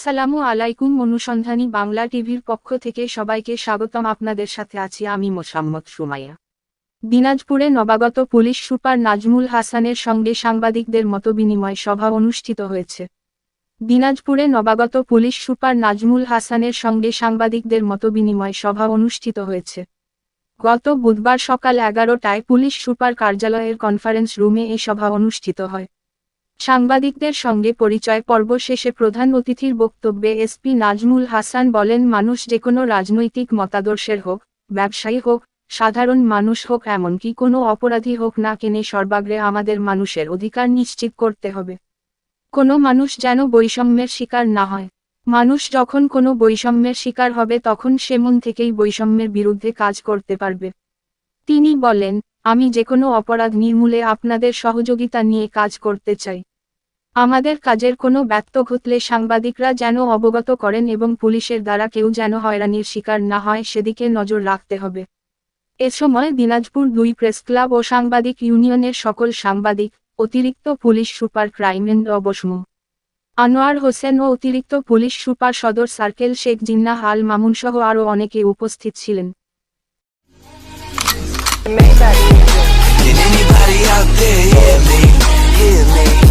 আসসালামু আলাইকুম। অনুসন্ধানী বাংলা টিভির পক্ষ থেকে সবাইকে স্বাগতম। আপনাদের সাথে আছি আমি মোসাম্মদ সুমাইয়া। দিনাজপুরে নবাগত পুলিশ সুপার নাজমুল হাসানের সঙ্গে সাংবাদিকদের মতবিনিময় সভা অনুষ্ঠিত হয়েছে। দিনাজপুরে নবাগত পুলিশ সুপার নাজমুল হাসানের সঙ্গে সাংবাদিকদের মতবিনিময় সভা অনুষ্ঠিত হয়েছে। গত বুধবার সকাল 11টায় পুলিশ সুপার কার্যালয়ের কনফারেন্স রুমে এই সভা অনুষ্ঠিত হয়। সাংবাদিকদের সঙ্গে পরিচয় পর্ব শেষে প্রধান অতিথির বক্তব্যে এসপি নাজমুল হাসান বলেন, মানুষ যেকোনো রাজনৈতিক মতাদর্শের হোক, ব্যবসায়ী হোক, সাধারণ মানুষ হোক, এমনকি কোনো অপরাধী হোক না কেন, সর্বাগ্রে আমাদের মানুষের অধিকার নিশ্চিত করতে হবে। কোনো মানুষ যেন বৈষম্যের শিকার না হয়। মানুষ যখন কোনো বৈষম্যের শিকার হবে তখন সে মন থেকেই বৈষম্যের বিরুদ্ধে কাজ করতে পারবে। তিনি বলেন, আমি যেকোনো অপরাধ নির্মূলে আপনাদের সহযোগিতা নিয়ে কাজ করতে চাই। আমাদের কাজের কোনো ব্যত্যয় ঘটলে সাংবাদিকরা যেন অবগত করেন এবং পুলিশের দ্বারা কেউ যেন হয়রানির শিকার না হয় সেদিকে নজর রাখতে হবে। এ সময় দিনাজপুর 2 প্রেস ক্লাব ও সাংবাদিক ইউনিয়নের সকল সাংবাদিক, অতিরিক্ত পুলিশ সুপার ক্রাইম এন্ড অবসমু আনোয়ার হোসেন ও অতিরিক্ত পুলিশ সুপার সদর সার্কেল শেখ জিন্নাহ আল মামুন সহ আরও অনেকে উপস্থিত ছিলেন। Can anybody out there hear me? Hear me?